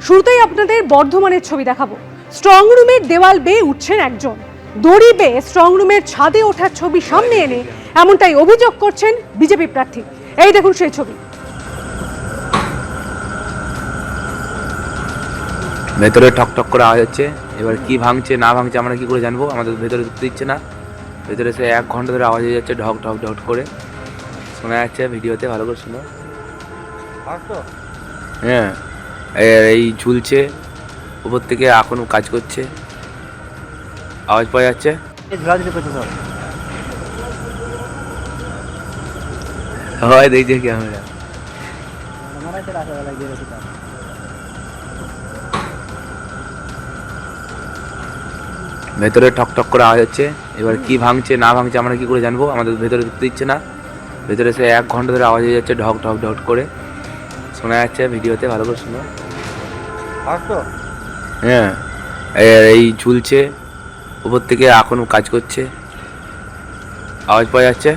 শুরুতেই আপনাদের বর্ধমানের ছবি দেখাবো। স্ট্রং রুমের দেওয়াল বেয়ে উঠছেন একজন, দড়ি বেয়ে স্ট্রং রুমের ছাদে ওঠার ছবি সামনে এনে এমনটাই অভিযোগ করছেন বিজেপি প্রার্থী। এই দেখুন সেই ছবি। ভেতরে ঠকঠক করে আওয়াজ হচ্ছে, এবার কি ভাঙছে না ভাঙছে আমরা কি করে জানবো? আমাদের ভেতরে ঢুকতে দিচ্ছে না। ভেতরে সে 1 ঘন্টা ধরে আওয়াজ হয়ে যাচ্ছে, ঢক ঢক ঢক করে শোনা যাচ্ছে ভিডিওতে, ভালো করে শোনো। হ্যাঁ, এই ঝুলছে উপর থেকে, এখনো কাজ করছে, আওয়াজ পাওয়া যাচ্ছে। হয় দেখছে ক্যামেরা। ভেতরে ঠকঠক করে আওয়াজ হচ্ছে, এবার কি ভাঙছে না ভাঙছে আমরা কি করে জানবো? আমাদের ভেতরে ঢুকতে দিচ্ছে না। ভেতরে সে 1 ঘন্টা ধরে আওয়াজ হয়ে যাচ্ছে, ঢক ঢক ঢক করে শোনা যাচ্ছে ভিডিওতে, ভালো করে শোনো। হ্যাঁ, এই ঝুলছে উপর থেকে, এখনো কাজ করছে, আওয়াজ পাওয়া যাচ্ছে।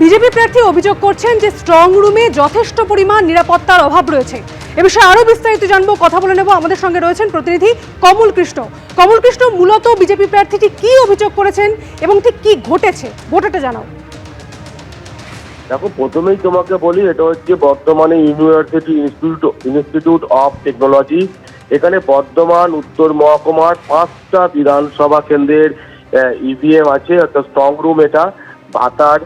বিজেপি প্রার্থী অভিযোগ করছেন যে স্ট্রং রুমে যথেষ্ট পরিমাণ নিরাপত্তার অভাব রয়েছে। এ বিষয়ে আরো বিস্তারিত জানবো, কথা বলে নেব। আমাদের সঙ্গে রয়েছেন প্রতিনিধি কমল কৃষ্ণ। কমল কৃষ্ণ, মূলত বিজেপি প্রার্থীটি কি অভিযোগ করেছেন এবং ঠিক কি ঘটেছে গোটাটা জানাও। দেখো, প্রথমেই তোমাকে বলি, এটা হচ্ছে বর্ধমানে ইউনিভার্সিটি ইনস্টিটিউট অফ টেকনোলজি। এখানে বর্ধমান উত্তর মহকুমার 5টা বিধানসভা কেন্দ্রের ইভিএম আছে, অর্থাৎ স্ট্রং রুম। এটা ভাতার,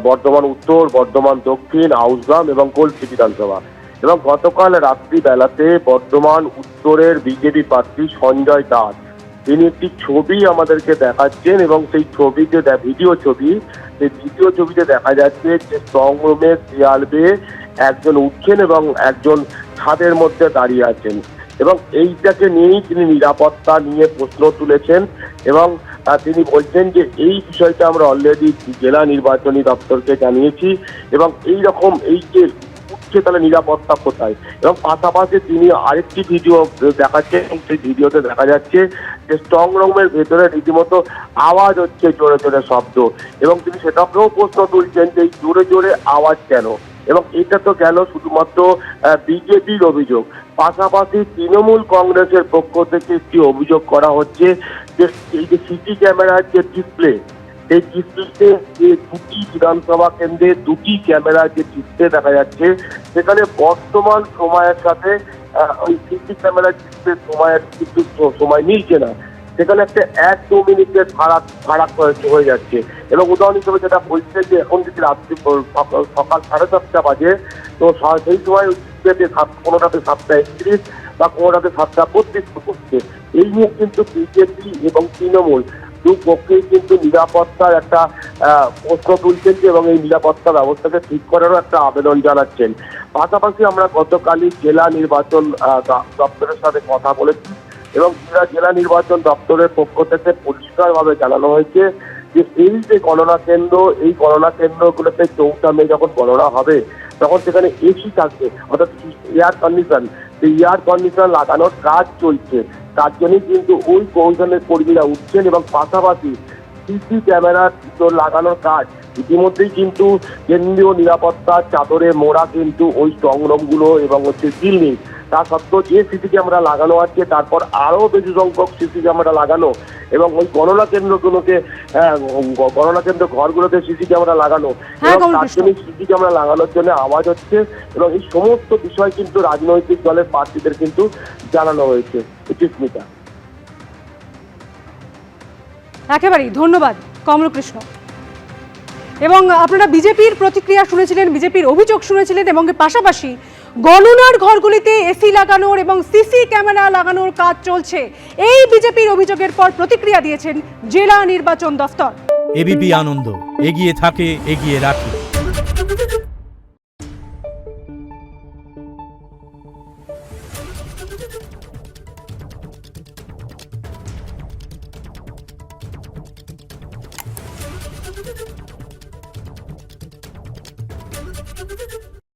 বর্ধমান উত্তর, বর্ধমান দক্ষিণ, আউসগ্রাম এবং কলসি বিধানসভা। এবং গতকাল রাত্রিবেলাতে বর্ধমান উত্তরের বিজেপি প্রার্থী সঞ্জয় দাস, তিনি একটি ছবি আমাদেরকে দেখাচ্ছেন এবং সেই ছবিতে ভিডিও ছবিতে দেখা যাচ্ছে যে স্ট্রং রুমের দেয়াল বেয়ে একজন উঠছেন এবং একজন ছাদের মধ্যে দাঁড়িয়ে আছেন। এবং এইটাকে নিয়েই তিনি নিরাপত্তা নিয়ে প্রশ্ন তুলেছেন এবং তিনি বলছেন যে এই বিষয়টা আমরা অলরেডি জেলা নির্বাচনী দপ্তরকে জানিয়েছি এবং এই রকম এই যে উঠছে, তাহলে নিরাপত্তা কোথায়? এবং পাশাপাশি তিনি আরেকটি ভিডিও দেখাচ্ছেন এবং সেই ভিডিওতে দেখা যাচ্ছে যে স্ট্রং রুমের ভেতরে রীতিমতো আওয়াজ হচ্ছে, জোরে জোরে শব্দ, এবং তিনি সেটাকেও প্রশ্ন তুলছেন যে এই জোরে জোরে আওয়াজ কেন? এবং এটা তো গেল শুধুমাত্র বিজেপির অভিযোগ। পাশাপাশি তৃণমূল কংগ্রেসের পক্ষ থেকে একটি অভিযোগ করা হচ্ছে যে এই যে সিসি ক্যামেরার যে ডিসপ্লে, এই ডিসপ্লেতে যে 2টি বিধানসভা কেন্দ্রে 2টি ক্যামেরা যে ডিসপ্লে দেখা যাচ্ছে, সেখানে বর্তমান সময়ের সাথে ওই সিসি ক্যামেরার ডিসপ্লে সময়ের কিন্তু সময় মিলছে না। সেখানে একটা 1-2 মিনিটের ফারাক হয়ে যাচ্ছে। এবং উদাহরণ হিসেবে যেটা বলছে যে এখন যদি রাত্রি সকাল 7:30 বাজে, তো সেই সময় কোনোটাতে 7:31 বা কোনোটাতে 7:32 করছে। এই নিয়ে কিন্তু বিজেপি এবং তৃণমূল দুপক্ষেই কিন্তু নিরাপত্তার একটা প্রশ্ন তুলছেন এবং এই নিরাপত্তা ব্যবস্থাকে ঠিক করারও একটা আবেদন জানাচ্ছেন। পাশাপাশি আমরা গতকালই জেলা নির্বাচন দপ্তরের সাথে কথা বলেছি এবং জেলা নির্বাচন দপ্তরের পক্ষ থেকে পরিষ্কারভাবে জানানো হয়েছে যে এই যে গণনা কেন্দ্র, এই গণনা কেন্দ্রগুলোতে 4 মে যখন গণনা হবে, তখন সেখানে এসি থাকবে, অর্থাৎ এয়ার কন্ডিশন লাগানোর কাজ চলছে। তার জন্যই কিন্তু ওই কৌশলের কর্মীরা উঠছেন এবং পাশাপাশি সিসি ক্যামেরা লাগানোর কাজ ইতিমধ্যেই কিন্তু কেন্দ্রীয় নিরাপত্তার চাদরে মোড়া কিন্তু ওই স্ট্রং রুমগুলো এবং বিল্ডিং। তা সত্ত্বেও যে সিসি ক্যামেরা লাগানো আছে, তারপর আরও বেশি সংখ্যক সিসি ক্যামেরা লাগানো এবং ওই গণনা কেন্দ্র ঘরগুলোতে সিসি ক্যামেরা লাগানো, এবং তার জন্য সিসি ক্যামেরা লাগানোর জন্য আওয়াজ হচ্ছে এবং এই সমস্ত বিষয় কিন্তু রাজনৈতিক দলের প্রার্থীদের কিন্তু জানানো হয়েছে। স্মিতা, একেবারেই ধন্যবাদ কমলকৃষ্ণ। এবং আপনারা বিজেপির প্রতিক্রিয়া শুনেছিলেন, বিজেপির অভিযোগ শুনেছিলেন এবং পাশাপাশি গণনার ঘরগুলিতে এসি লাগানোর এবং সিসি ক্যামেরা লাগানোর কাজ চলছে, এই বিজেপির অভিযোগের পর প্রতিক্রিয়া দিয়েছেন জেলা নির্বাচন দফতর। এবিপি আনন্দ, এগিয়ে থাকে, এগিয়ে রাখে। Thank you.